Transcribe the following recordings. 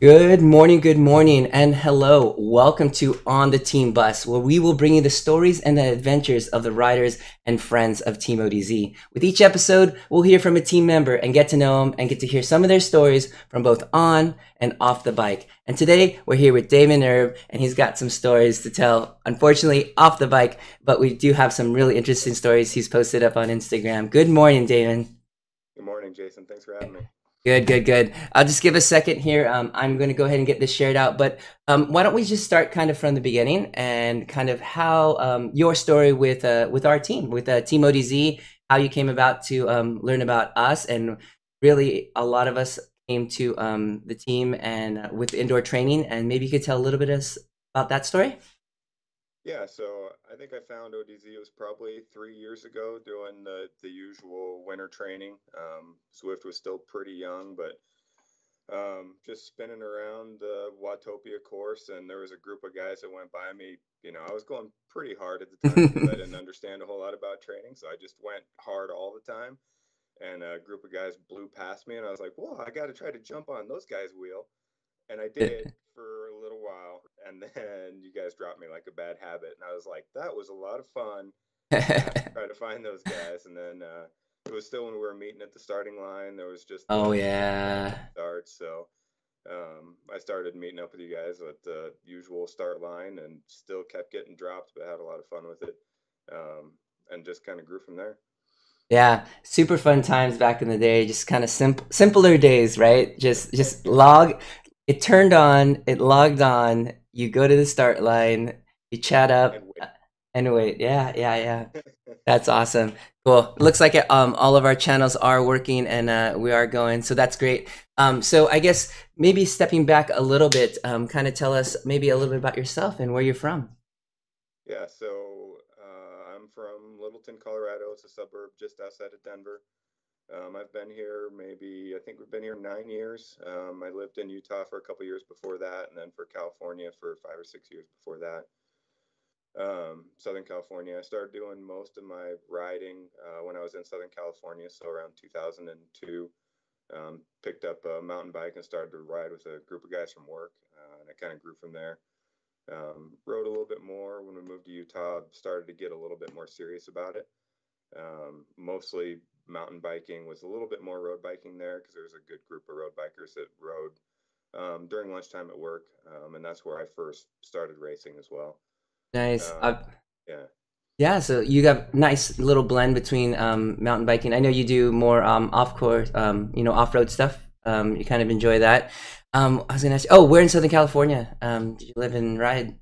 Good morning, and hello. Welcome to On the Team Bus, where we will bring you the stories and the adventures of the riders and friends of Team ODZ. With each episode, we'll hear from a team member and get to know them and get to hear some of their stories from both on and off the bike. And today, we're here with Damon Herb, and he's got some stories to tell, unfortunately, off the bike, but we do have some really interesting stories he's posted up on Instagram. Good morning, Damon. Good morning, Jason. Thanks for having me. Good. I'll just give a second here. I'm going to go ahead and get this shared out. But why don't we just start kind of from the beginning and kind of how your story with our team, with Team ODZ, how you came about to learn about us, and really a lot of us came to the team and with indoor training, and maybe you could tell a little bit about that story. Yeah, so I think I found ODZ it was probably 3 years ago doing the usual winter training. Swift was still pretty young, but just spinning around the Watopia course, and there was a group of guys that went by me. I was going pretty hard at the time because I didn't understand a whole lot about training, so I just went hard all the time. And a group of guys blew past me, and I was like, "Whoa, I got to try to jump on those guys' wheel." And I did for a little while, and then you guys dropped me like a bad habit, and I was like, that was a lot of fun. Gonna have to try to find those guys, and then it was still when we were meeting at the starting line. There was just Oh the yeah. start, so I started meeting up with you guys at the usual start line, and still kept getting dropped, but had a lot of fun with it, and just kind of grew from there. Yeah, super fun times back in the day. Just kind of simpler days, right? Just log. It turned on. It logged on. You go to the start line. You chat And up, wait. and wait. Yeah. That's awesome. Cool. It looks like all of our channels are working and we are going. So that's great. So I guess maybe stepping back a little bit, kind of tell us maybe a little bit about yourself and where you're from. Yeah, so I'm from Littleton, Colorado. It's a suburb just outside of Denver. I've been here I think we've been here 9 years. I lived in Utah for a couple years before that, and then for California for 5 or 6 years before that. Southern California, I started doing most of my riding when I was in Southern California, so around 2002. Picked up a mountain bike and started to ride with a group of guys from work, and I kind of grew from there. Rode a little bit more when we moved to Utah, started to get a little bit more serious about it. Mostly mountain biking with a little bit more road biking there because there's a good group of road bikers that rode during lunchtime at work, and that's where I first started racing as well. Nice. Um, yeah, Yeah, so you got nice little blend between mountain biking. I know you do more off course, off road stuff. You kind of enjoy that. I was gonna ask, oh, where in Southern California? Do you live and ride?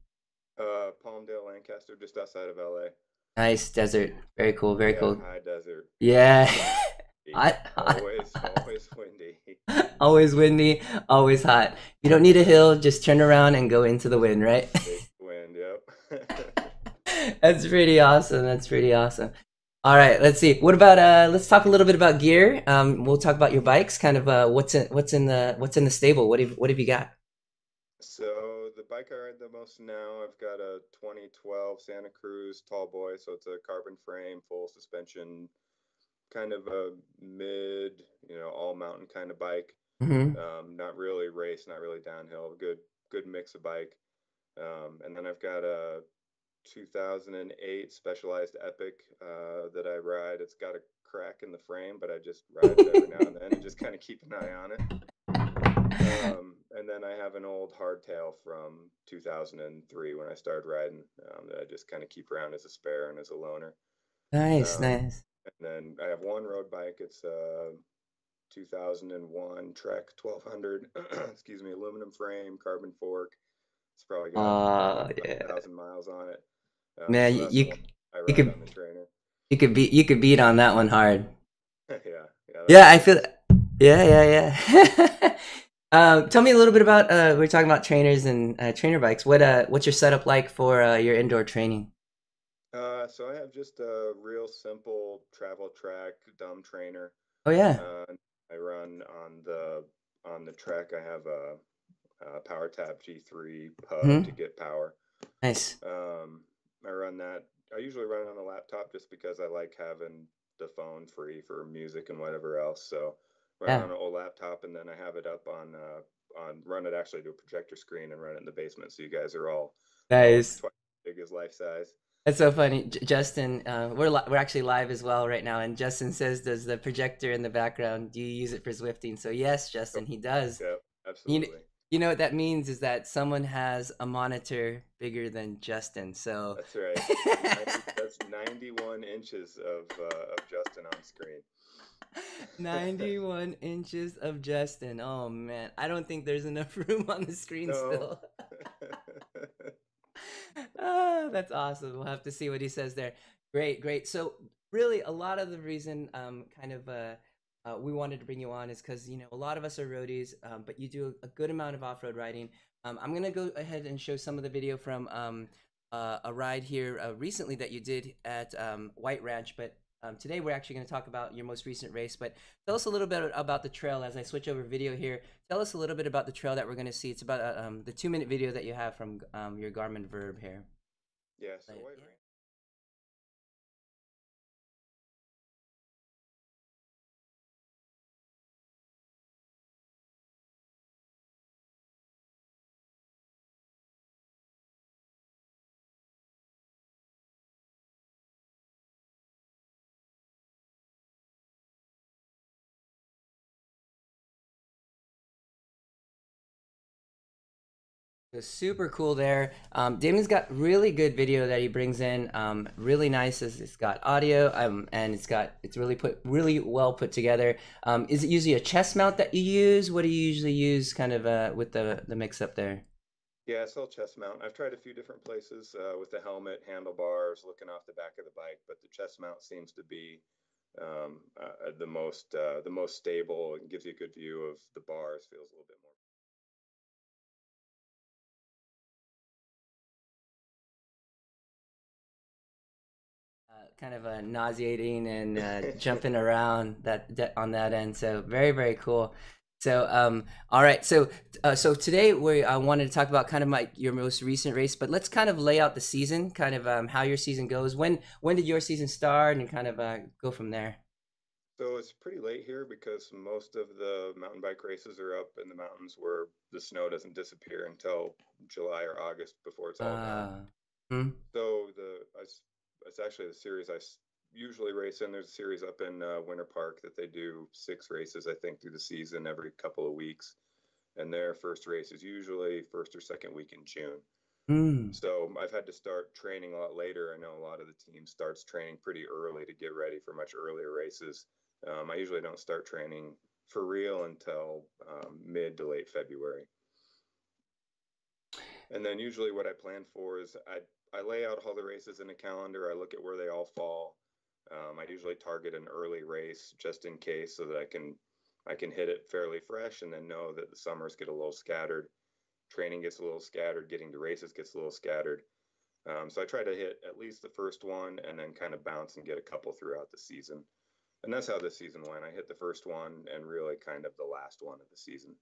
Palmdale, Lancaster, just outside of LA. Nice desert. Very cool. Very Yeah, cool. high desert, Yeah. windy, Hot. always windy. Always windy, always hot. You don't need a hill, just turn around and go into the wind, right? Big wind, yep. That's pretty awesome. That's pretty awesome. All right, let's see. What about let's talk a little bit about gear. We'll talk about your bikes, kind of what's in the stable. What have you got? So the bike I ride the most now, I've got a 2012 Santa Cruz Tall Boy, so it's a carbon frame, full suspension, kind of a mid, all mountain kind of bike. Hmm. Not really race, not really downhill. Good mix of bike. And then I've got a 2008 Specialized Epic that I ride. It's got a crack in the frame, but I just ride it every now and then and just kind of keep an eye on it. And then I have an old hardtail from 2003 when I started riding that I just kind of keep around as a spare and as a loaner. Nice, Um, nice. and then I have one road bike. It's a 2001 Trek 1200, excuse me, aluminum frame, carbon fork. It's probably got a couple Yeah, thousand miles on it. man, So you, that's the you one I you ride could on the trainer. you could beat on that one hard. Yeah, that's Yeah, I good. feel. Yeah. Tell me a little bit about. We're talking about trainers and trainer bikes. What's your setup like for your indoor training? So I have just a real simple travel track dumb trainer. Oh yeah. Uh, I run on the track. I have a PowerTap G3 pub to Hmm. get power. Nice. Um, I run that. I usually run it on a laptop just because I like having the phone free for music and whatever else. So run it Yeah. on an old laptop, and then I have it up on run it actually to a projector screen and run it in the basement. So you guys are all Nice. twice as big as life size. That's so funny. Justin, we're actually live as well right now, and Justin says, "Does the projector in the background? Do you use it for Zwifting?" So yes, Oh, Justin, he does. yeah, You kn- absolutely. you know what that means is that someone has a monitor bigger than Justin. So That's right. That's 91 inches of Justin on screen. 91 inches of Justin. Oh man, I don't think there's enough room on the screen No. still. Ah, that's awesome. We'll have to see what he says there. Great, great. So really, a lot of the reason, we wanted to bring you on is because a lot of us are roadies, but you do a good amount of off-road riding. I'm gonna go ahead and show some of the video from a ride here recently that you did at White Ranch, but today we're actually going to talk about your most recent race. But tell us a little bit about the trail as I switch over video here. Tell us a little bit about the trail that we're going to see. It's about the 2-minute video that you have from your Garmin Verb here. Yeah, so But, White yeah. Ranch. So super cool there. Damon's got really good video that he brings in. Really nice. It's got audio, and it's really well put together. Is it usually a chest mount that you use? What do you usually use, kind of with the mix up there? Yeah, it's all chest mount. I've tried a few different places with the helmet, handlebars, looking off the back of the bike, but the chest mount seems to be the most stable and gives you a good view of the bars. Feels a little bit more. Kind of nauseating and jumping around on that end. So very, very cool. So all right. So today we wanted to talk about kind of your most recent race, but let's kind of lay out the season, kind of how your season goes. When did your season start, and kind of go from there. So it's pretty late here because most of the mountain bike races are up in the mountains where the snow doesn't disappear until July or August before it's all gone. Uh, hmm? So it's actually the series usually race in. There's a series up in Winter Park that they do 6 races, I think, through the season every couple of weeks. And their first race is usually first or second week in June. Hmm. So I've had to start training a lot later. I know a lot of the team starts training pretty early to get ready for much earlier races. I usually don't start training for real until mid to late February. And then usually what I plan for is I lay out all the races in a calendar. I look at where they all fall. I usually target an early race just in case so that I can hit it fairly fresh and then know that the summers get a little scattered. Training gets a little scattered, getting to races gets a little scattered. So I try to hit at least the first one and then kind of bounce and get a couple throughout the season. And that's how this season went. I hit the first one and really kind of the last one of the season.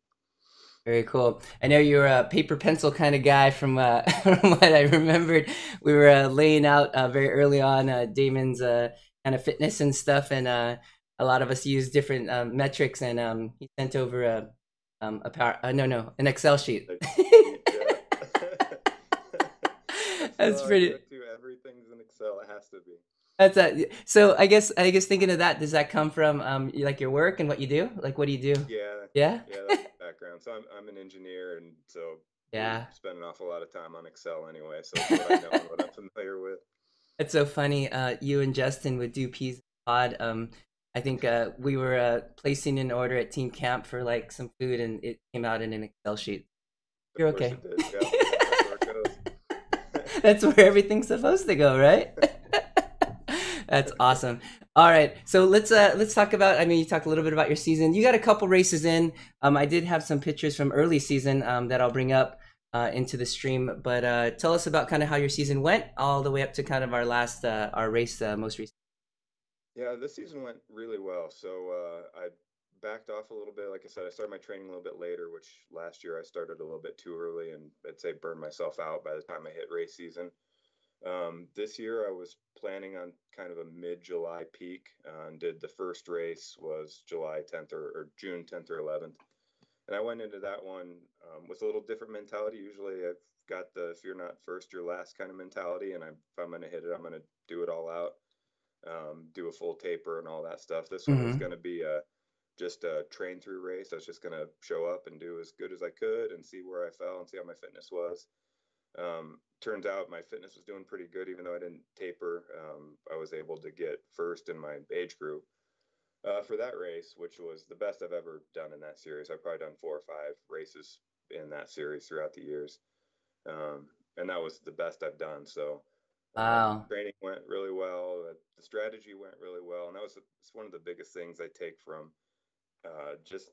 Very cool. I know you're a paper pencil kind of guy from, from what I remembered. We were laying out very early on Damon's kind of fitness and stuff, and a lot of us use different metrics. And he sent over a power. No, an Excel sheet. Yeah. That's That's all I pretty. go to. Everything's in Excel. It has to be. That's so. I guess thinking of that, does that come from like your work and what you do? Like, what do you do? Yeah, Yeah. yeah, that's my background. So I'm an engineer, and so we Yeah. spend an awful lot of time on Excel anyway. So it's what I know and what I'm familiar with. It's so funny. You and Justin would do Peas Pod. I think we were placing an order at Team Camp for like some food, and it came out in an Excel sheet. Of You're course okay. it did. Yep, that's where it goes. That's where everything's supposed to go, right? That's awesome. All right, so let's talk about. I mean, you talked a little bit about your season. You got a couple races in. I did have some pictures from early season that I'll bring up into the stream. But tell us about kind of how your season went, all the way up to kind of our race most recent. Yeah, this season went really well. So I backed off a little bit. Like I said, I started my training a little bit later, which last year I started a little bit too early and I'd say burned myself out by the time I hit race season. This year I was planning on kind of a mid-July peak and did the first race was July 10th or June 10th or 11th. And I went into that one with a little different mentality. Usually I've got the if you're not first, you're last kind of mentality. And if I'm going to hit it, I'm going to do it all out, do a full taper and all that stuff. This one was Mm-hmm. going to be just a train through race. I was just going to show up and do as good as I could and see where I fell and see how my fitness was. Turns out my fitness was doing pretty good, even though I didn't taper. I was able to get first in my age group for that race, which was the best I've ever done in that series. I've probably done 4 or 5 races in that series throughout the years, and that was the best I've done. So Wow. training went really well. The strategy went really well, and it's one of the biggest things I take from just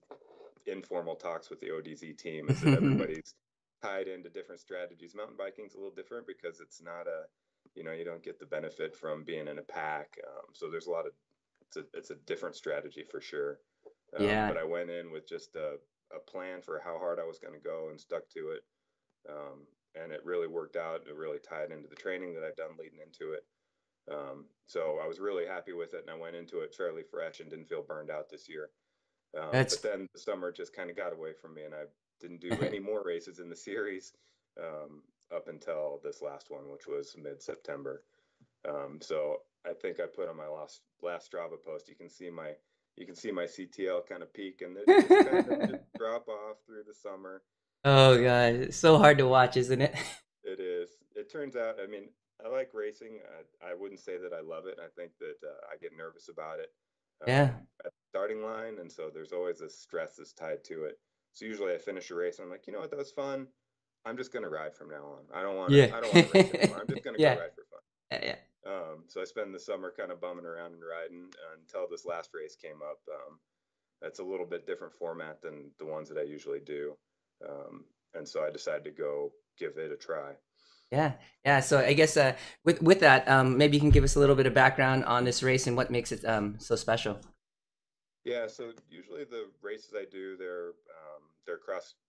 informal talks with the ODZ team is that everybody's tied into different strategies. Mountain biking's a little different because it's not you don't get the benefit from being in a pack. So there's a lot of it's a different strategy for sure. Yeah. But I went in with just a plan for how hard I was going to go and stuck to it. And it really worked out. It really tied into the training that I've done leading into it. So I was really happy with it, and I went into it fairly fresh and didn't feel burned out this year. But That's then the summer just kind of got away from me, and I didn't do any more races in the series up until this last one, which was mid-September. So I think I put on my last Strava post. You can see my CTL kind of peak, and it just kind of just drop off through the summer. oh god, it's so hard to watch, isn't it? It is. It turns out, I mean, I like racing. I wouldn't say that I love it. I think that I get nervous about it Yeah. at the starting line, and so there's always a stress that's tied to it. So usually I finish a race, and I'm like, you know what, that was fun. I'm just gonna ride from now on. I don't want to. Yeah. I don't want to race anymore. I'm just gonna go Yeah. ride for fun. Yeah. So I spend the summer kind of bumming around and riding until this last race came up. That's a little bit different format than the ones that I usually do, and so I decided to go give it a try. Yeah. Yeah. So I guess with that, maybe you can give us a little bit of background on this race and what makes it so special. Yeah, so usually the races I do, they're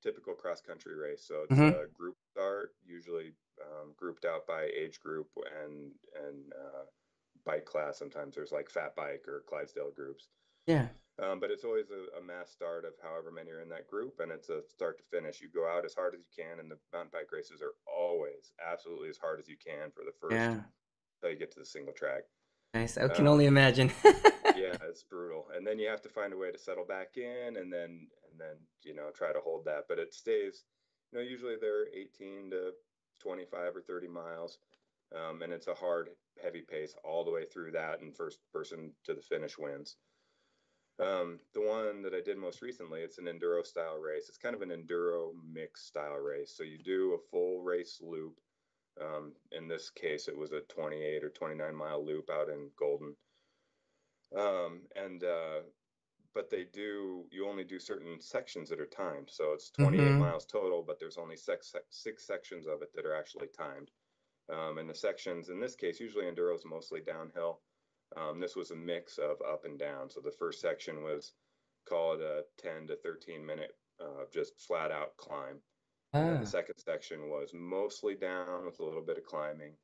typical cross country race. So it's Mm-hmm. a group start, usually grouped out by age group and bike class. Sometimes there's like fat bike or Clydesdale groups. Yeah. But it's always a mass start of however many are in that group, and it's a start to finish. You go out as hard as you can, and the mountain bike races are always absolutely as hard as you can for the first Yeah. until you get to the single track. Nice. I can only Um, imagine. yeah, it's brutal. And then you have to find a way to settle back in and then try to hold that. But it stays, usually they're 18 to 25 or 30 miles. And it's a hard, heavy pace all the way through that, and first person to the finish wins. The one that I did most recently, it's an enduro style race. It's kind of an enduro mix style race. So you do a full race loop. In this case, it was a 28 or 29-mile loop out in Golden. And but you only do certain sections that are timed. So it's 28 Mm-hmm. miles total, but there's only six sections of it that are actually timed. And the sections in this case, usually enduro is mostly downhill. This was a mix of up and down. So the first section was called a 10 to 13 minute just flat out climb. And then the Ah. second section was mostly down with a little bit of climbing.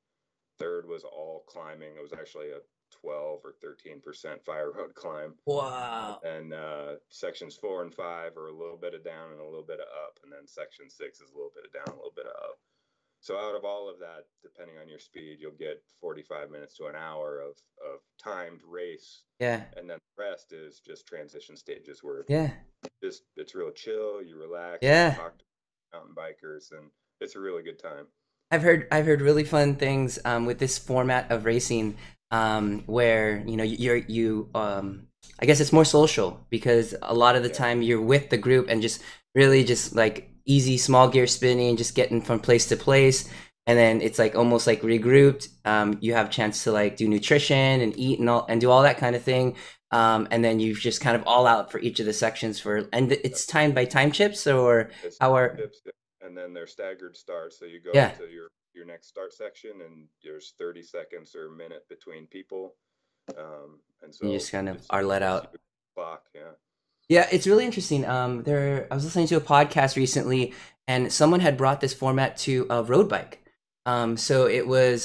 Third was all climbing. It was actually a 12 or 13% fire road climb. Wow. And sections 4 and 5 are a little bit of down and a little bit of up. And then section 6 is a little bit of down, a little bit of up. So out of all of that, depending on your speed, you'll get 45 minutes to an hour of timed race. Yeah. And then the rest is just transition stages where Yeah. it's real chill, you relax, you Yeah. talk to mountain bikers, and it's a really good time. I've heard really fun things with this format of racing, where I guess it's more social because a lot of the Yeah. time you're with the group and just really just like easy small gear spinning, just getting from place to place, and then it's like almost like regrouped. You have a chance to like do nutrition and eat and do all that kind of thing, and then you just kind of all out for each of the sections and it's timed by time chips or It's how are tips, and then they're staggered starts. So you go yeah. to your next start section, and there's 30 seconds or a minute between people, and You so just kind of it's are let just out. you clock. Yeah. Yeah, it's really interesting. I was listening to a podcast recently, and someone had brought this format to a road bike. So it was,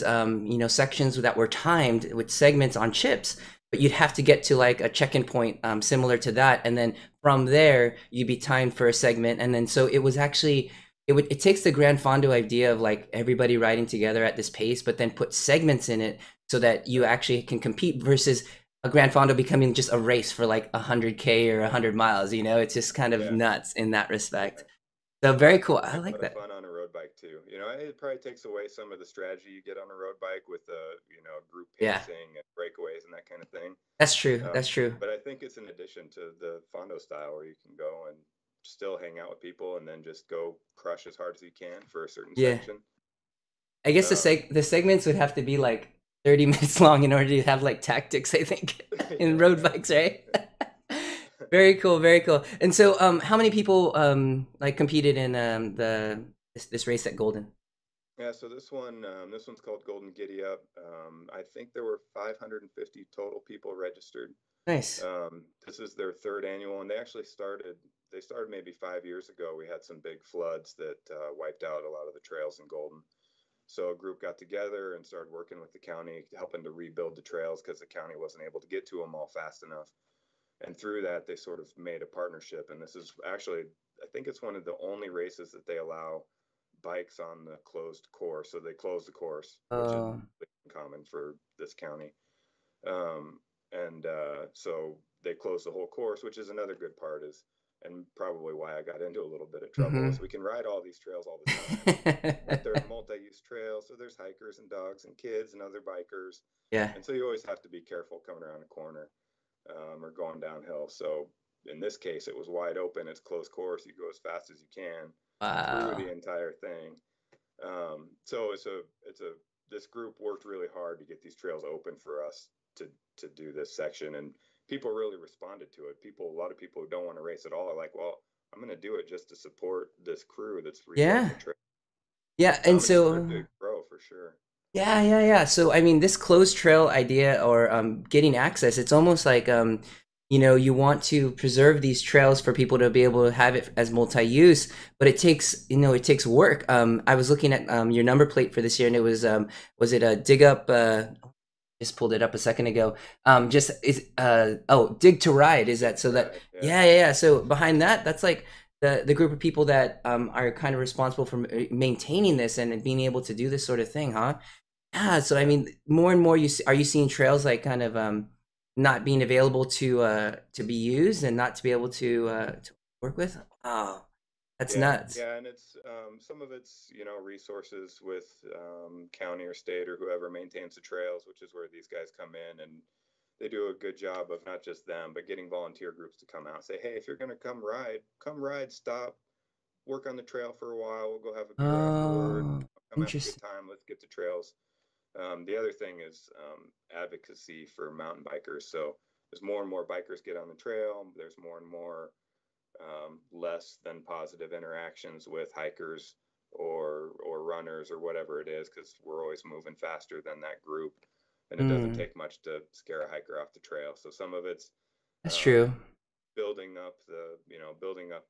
sections that were timed with segments on chips, but you'd have to get to like a check-in point similar to that, and then from there you'd be timed for a segment, and then so it was actually it takes the Grand Fondo idea of like everybody riding together at this pace, but then put segments in it so that you actually can compete versus a Grand Fondo becoming just a race for like 100K or 100 miles. It's just kind of Yeah, nuts in that respect. yeah. So very cool. It's I a like lot of that. fun on a road bike too. It probably takes away some of the strategy you get on a road bike with group Yeah, pacing and breakaways and that kind of thing. that's true. Um, That's true. but I think it's an addition to the Fondo style where you can go and still hang out with people and then just go crush as hard as you can for a certain Yeah. section. I guess Um, the segments would have to be like 30 minutes long in order to have like tactics, I think, in yeah, road yeah. bikes, right? Very cool, very cool. And so how many people like competed in this race at Golden? Yeah, so this one's called Golden Giddyup. I think there were 550 total people registered. Nice. This is their third annual, and they started maybe 5 years ago. We had some big floods that wiped out a lot of the trails in Golden. So a group got together and started working with the county, helping to rebuild the trails because the county wasn't able to get to them all fast enough. And through that, they sort of made a partnership. And this is actually, I think it's one of the only races that they allow bikes on the closed course. So they close the course, which is Uh, common for this county. And so they close the whole course, which is another good part is, and probably why I got into a little bit of trouble mm-hmm. is we can ride all these trails all the time, but they're multi-use trails. So there's hikers and dogs and kids and other bikers. Yeah. And so you always have to be careful coming around a corner or going downhill. So in this case, it was wide open. It's closed course. You go as fast as you can through Wow. the entire thing. So this group worked really hard to get these trails open for us to to do this section, and people really responded to it. A lot of people who don't want to race at all are like, "Well, I'm going to do it just to support this crew that's rebuilding Yeah. the trail." Yeah. And And it started so to grow for sure. yeah, yeah, yeah. So I mean, this closed trail idea or getting access, it's almost like you want to preserve these trails for people to be able to have it as multi-use, but it takes work. I was looking at your number plate for this year, and it was it a dig up? Just pulled it up a second ago. Just is dig to ride is that so that Right? Yeah. yeah, yeah, yeah. So behind that, that's like the group of people that are kind of responsible for maintaining this and being able to do this sort of thing, huh? Yeah, so I Yeah. mean, more and more are you seeing trails like kind of not being available to be used and not to be able to work with? Oh, that's Yeah, nuts. yeah, and it's some of it's resources with county or state or whoever maintains the trails, which is where these guys come in, and they do a good job of not just them, but getting volunteer groups to come out and say, hey, if you're gonna come ride, stop, work on the trail for a while. We'll go have a beer afterward. Oh, Come have a good interesting. time. Let's get the trails. The other thing is advocacy for mountain bikers. So as more and more bikers get on the trail, there's more and more less than positive interactions with hikers or runners or whatever it is, because we're always moving faster than that group, and it doesn't Mm, take much to scare a hiker off the trail. So some of it's that's true. um, building up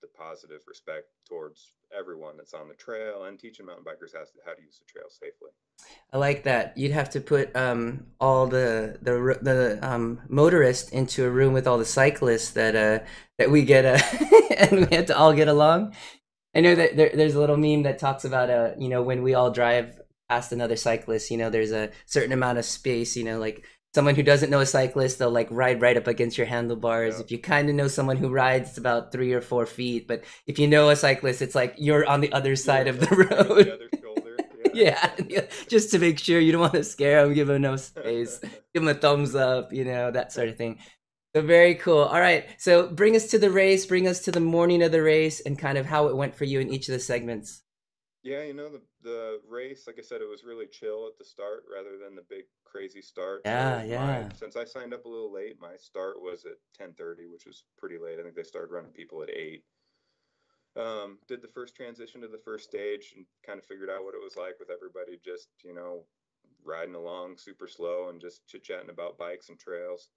the positive respect towards everyone that's on the trail and teaching mountain bikers how to use the trail safely. I like that. You'd have to put all the motorists into a room with all the cyclists that we get and we had to all get along. I know that there's a little meme that talks about when we all drive past another cyclist, there's a certain amount of space, like someone who doesn't know a cyclist, they'll like ride right up against your handlebars. Yeah, If you kind of know someone who rides, it's about 3 or 4 feet. But if you know a cyclist, it's like you're on the other side you're of the like right on the road. other shoulder. Yeah, yeah, just to make sure you don't want to scare them, give them no Yeah. space, give them a thumbs up, that sort of thing. So very cool. All right, so bring us to the race, bring us to the morning of the race, and kind of how it went for you in each of the segments. Yeah, the race, like I said, it was really chill at the start rather than the big crazy start. Yeah, So my yeah. since I signed up a little late, my start was at 10:30, which was pretty late. I think they started running people at 8. Did the first transition to the first stage and kind of figured out what it was like with everybody just, riding along super slow and just chit-chatting about bikes and trails.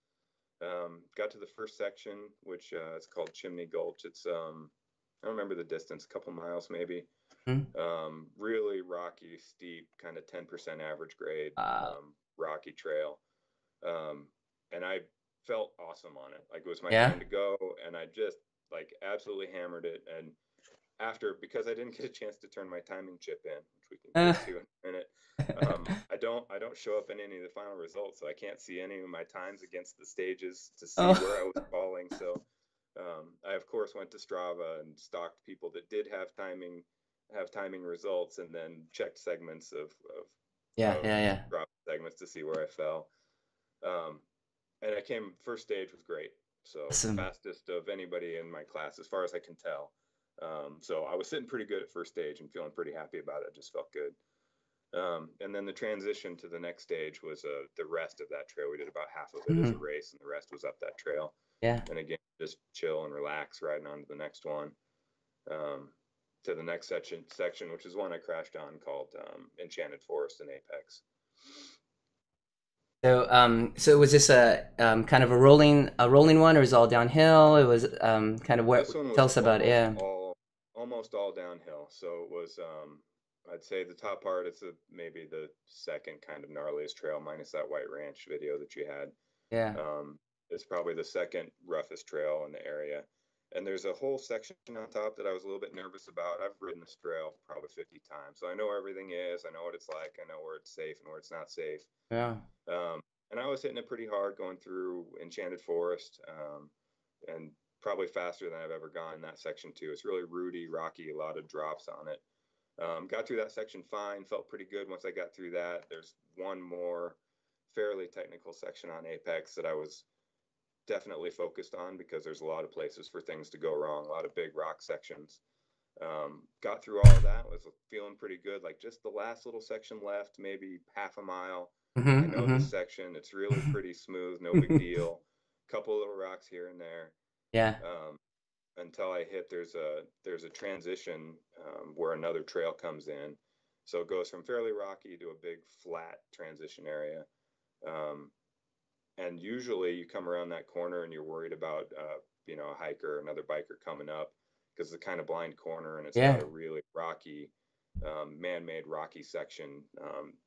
Got to the first section, which is called Chimney Gulch. I don't remember the distance, a couple miles maybe. Hmm? Really rocky, steep, kind of 10% average grade, Wow. rocky trail. Um, and I felt awesome on it. Like it was my Yeah. time to go, and I just like absolutely hammered it. And after, because I didn't get a chance to turn my timing chip in, which we can Uh, get to in a minute, I don't show up in any of the final results, so I can't see any of my times against the stages to see where I oh. was falling. So I of course went to Strava and stalked people that did have timing results, and then checked segments Yeah, of yeah, yeah. Strava segments to see where I fell. Um, and I came first stage was great. So Awesome. fastest of anybody in my class, as far as I can tell. So I was sitting pretty good at first stage and feeling pretty happy about it. It just felt good. And then the transition to the next stage was the rest of that trail. We did about half of it as a Mhm. race, and the rest was up that trail. Yeah. And again, just chill and relax, riding on to the next one, um, to the next section, which is one I crashed on called Enchanted Forest in Apex. So was this a kind of a rolling one, or was it all downhill? It was kind of what? This one Tell was us about it. Yeah. almost all downhill. So it was I'd say the top part is maybe the second kind of gnarliest trail, minus that White Ranch video that you had. Yeah. It's probably the second roughest trail in the area. And there's a whole section on top that I was a little bit nervous about. I've ridden this trail probably 50 times, so I know where everything is. I know what it's like. I know where it's safe and where it's not safe. Yeah. Um, and I was hitting it pretty hard going through Enchanted Forest, and probably faster than I've ever gone in that section too. It's really rooty, rocky, a lot of drops on it. Got through that section fine, felt pretty good once I got through that. There's one more fairly technical section on Apex that I was definitely focused on, because there's a lot of places for things to go wrong, a lot of big rock sections. Got through all of that, was feeling pretty good. Like just the last little section left, maybe half a mile. I know this section, it's really pretty smooth, no big deal. Couple little rocks here and there. Yeah. Um, until I hit, there's a transition, where another trail comes in. So it goes from fairly rocky to a big flat transition area. Um, and usually you come around that corner and you're worried about a hiker, another biker coming up, because it's a kind of blind corner, and it's got Yeah. a really rocky, man-made rocky section,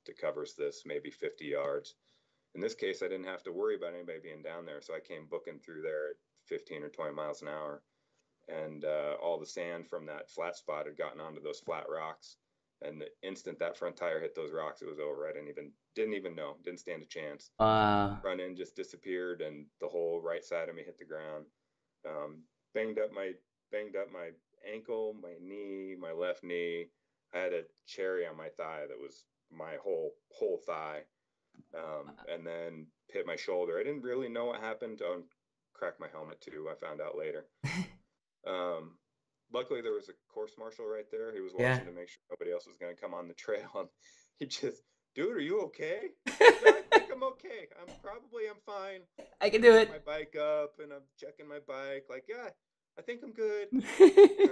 that covers this maybe 50 yards. In this case, I didn't have to worry about anybody being down there, so I came booking through there at 15 or 20 miles an hour, and all the sand from that flat spot had gotten onto those flat rocks. And the instant that front tire hit those rocks, it was over. I didn't even know, didn't stand a chance. Uh. Front end just disappeared, and the whole right side of me hit the ground. Um, banged up my ankle, my knee, my left knee. I had a cherry on my thigh that was my whole thigh, and then hit my shoulder. I didn't really know what happened. Cracked my helmet too. I found out later. Um, Luckily, there was a course marshal right there. He was Yeah. watching to make sure nobody else was going to come on the trail. And he just, dude, are you okay? I said, I think I'm okay. I'm fine. I can And do I pick it. my bike up and I'm checking my bike. Like, yeah, I think I'm good. Trying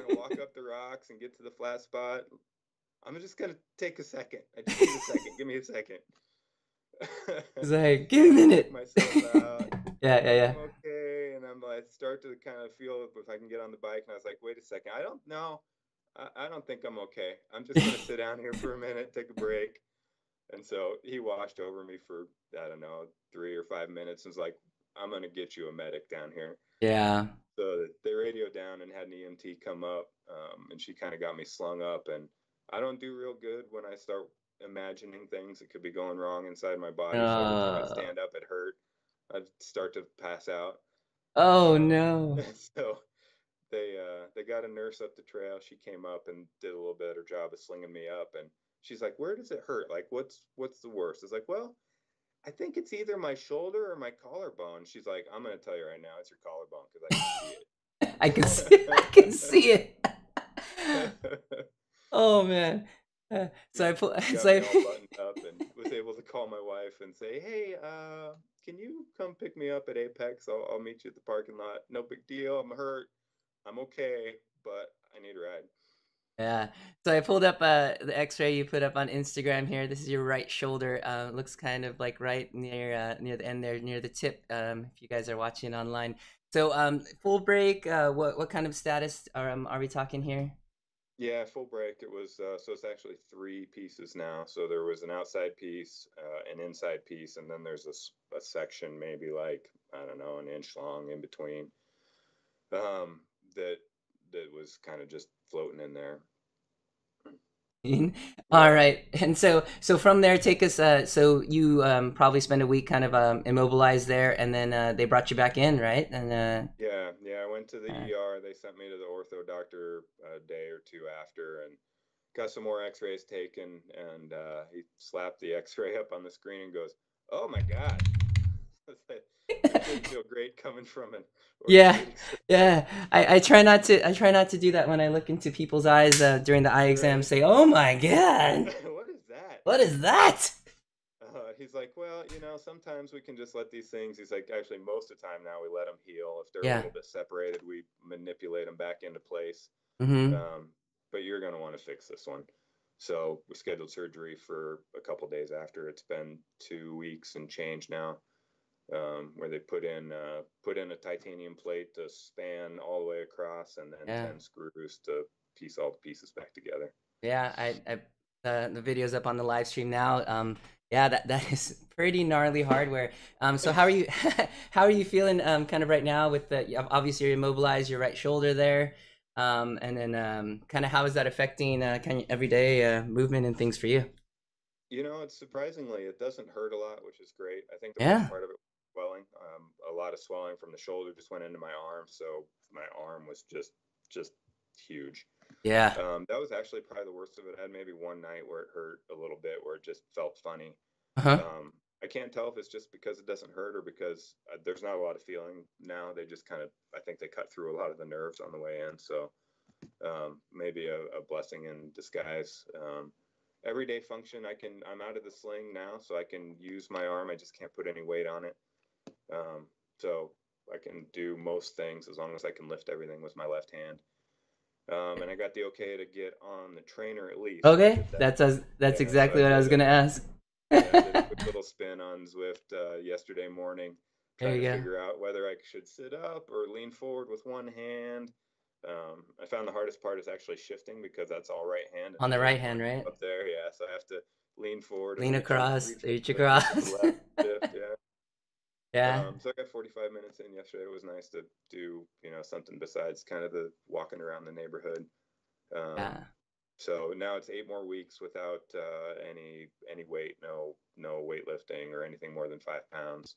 to walk up the rocks and get to the flat spot. I'm just going to take a second. I just need a second. Give me a second. He's like, give me So a I check minute. myself out. Yeah, I yeah, think yeah. I'm okay, and I'm like start to kind of feel if I can get on the bike, and I was like, wait a second, I don't know, I don't think I'm okay. I'm just gonna sit down here for a minute, take a break. And so he washed over me for, I don't know, 3 or 5 minutes, and was like, I'm gonna get you a medic down here. Yeah. So they radioed down and had an EMT come up, and she kind of got me slung up. And I don't do real good when I start imagining things that could be going wrong inside my body. So every time I'd Uh, stand up, it hurt. I'd start to pass out. oh Um, no. so they got a nurse up the trail. She came up and did a little better job of slinging me up. And she's like, "Where does it hurt? Like, what's the worst?" It's like, "Well, I think it's either my shoulder or my collarbone." She's like, "I'm gonna tell you right now, it's your collarbone because I can see I can see. I can see it. it." Oh man. So Yeah, I pull. she got So me I. all buttoned up and was able to call my wife and say, "Hey, can you come pick me up at Apex? I'll meet you at the parking lot. No big deal. I'm hurt. I'm okay, but I need a ride." Yeah. So I pulled up the X-ray you put up on Instagram here. This is your right shoulder. Looks kind of like right near the end there, near the tip. If you guys are watching online. So full break. What kind of status are we talking here? Yeah, full break. It was so it's actually three pieces now. So there was an outside piece, an inside piece, and then there's a section maybe like I don't know an inch long in between um, that that was kind of just floating in there. All Yeah, right. And so from there, take us. So you probably spent a week kind of immobilized there, and then they brought you back in, right? And yeah. I went to the uh, ER. They sent me to the ortho doctor a day or two after, and got some more X-rays taken. And he slapped the X-ray up on the screen and goes, "Oh my God." That didn't feel great coming from an yeah, orthopedic surgeon. yeah. I try not to do that when I look into people's eyes during the eye exam. Right. Say, "Oh my God, What is that? what is that?" He's like, well, sometimes we can just let these things. He's like, actually, most of the time now we let them heal. If they're a Yeah. little bit separated, we manipulate them back into place. Mm-hmm. But you're going to want to fix this one. So we scheduled surgery for a couple days after. It's been 2 weeks and change now, where they put in a titanium plate to span all the way across, and then Yeah. 10 screws to piece all the pieces back together. Yeah, the video's up on the live stream now. Yeah, that is pretty gnarly hardware. So how are you how are you feeling kind of right now with obviously you're immobilized your right shoulder there. And then kind of how is that affecting kind of everyday movement and things for you? It's surprisingly, it doesn't hurt a lot, which is great. I think the worst Yeah. part of it was swelling. A lot of swelling from the shoulder just went into my arm, so my arm was just huge. Yeah. That was actually probably the worst of it. I had maybe one night where it hurt a little bit, where it just felt funny. Uh-huh. I can't tell if it's just because it doesn't hurt or because there's not a lot of feeling now. They just kind of, I think they cut through a lot of the nerves on the way in. So maybe a blessing in disguise. Everyday function, I'm out of the sling now, so I can use my arm. I just can't put any weight on it. So I can do most things as long as I can lift everything with my left hand. And I got the okay to get on the trainer at least. So I Okay. did that. That's Yeah, so exactly I what I did was gonna ask. yeah, I did a quick little spin on Zwift yesterday morning, There trying you to go. figure out whether I should sit up or lean forward with one hand. I found the hardest part is actually shifting because that's all right hand, and On I the really right want hand, to right? up there. Yeah, so I have to lean forward and Lean reach with across, reach with reach the with the across. left shift. Yeah. Yeah. So I got 45 minutes in yesterday. It was nice to do something besides kind of the walking around the neighborhood. Um, Yeah. so now it's 8 more weeks without any weight, no weightlifting or anything more than 5 pounds,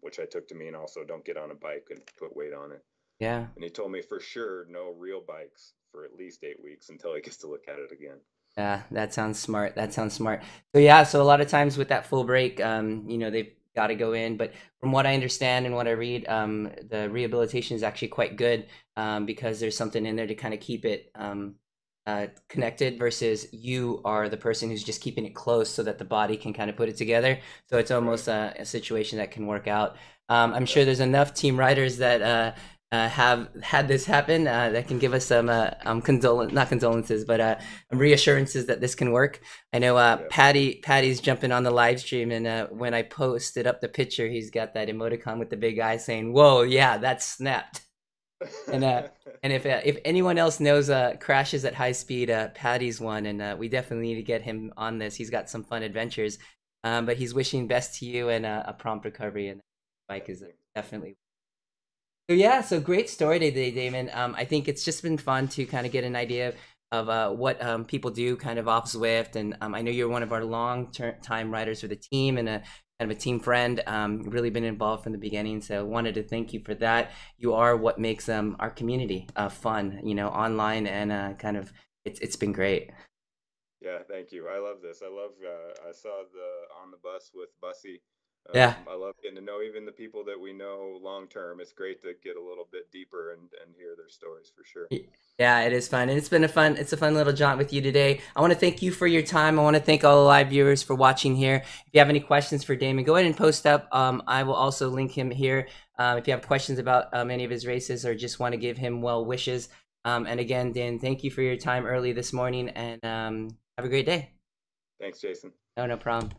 which I took to mean also don't get on a bike and put weight on it. Yeah. And he told me for sure no real bikes for at least 8 weeks until he gets to look at it again. Yeah, that sounds smart. That sounds smart. So yeah, so a lot of times with that full break, they've got to go in. But from what I understand and what I read, the rehabilitation is actually quite good because there's something in there to kind of keep it connected versus you are the person who's just keeping it close so that the body can kind of put it together. So it's Right. almost a situation that can work out. I'm sure Yep. there's enough team riders that have had this happen that can give us some not condolences, but reassurances that this can work. I know Yeah. Patty's jumping on the live stream, and when I posted up the picture, he's got that emoticon with the big eye saying, "Whoa, yeah, that's snapped." And if anyone else knows crashes at high speed, Patty's one, and we definitely need to get him on this. He's got some fun adventures, but he's wishing best to you and a prompt recovery. And bike Thank is you. definitely so yeah, so great story today, Damon. I think it's just been fun to kind of get an idea of what people do kind of off Zwift, and I know you're one of our long-time riders for the team and a kind of a team friend. Really been involved from the beginning, so wanted to thank you for that. You are what makes our community fun, online and kind of it's been great. Yeah, thank you. I love this. I love. I saw the on the bus with Bussy. Yeah. I love getting to know even the people that we know long term. It's great to get a little bit deeper and hear their stories for sure. Yeah, it is fun. And it's a fun little jaunt with you today. I want to thank you for your time. I want to thank all the live viewers for watching here. If you have any questions for Damon, go ahead and post up. I will also link him here. If you have questions about any of his races or just want to give him well wishes. And again, Dan, thank you for your time early this morning and have a great day. Thanks, Jason. No problem.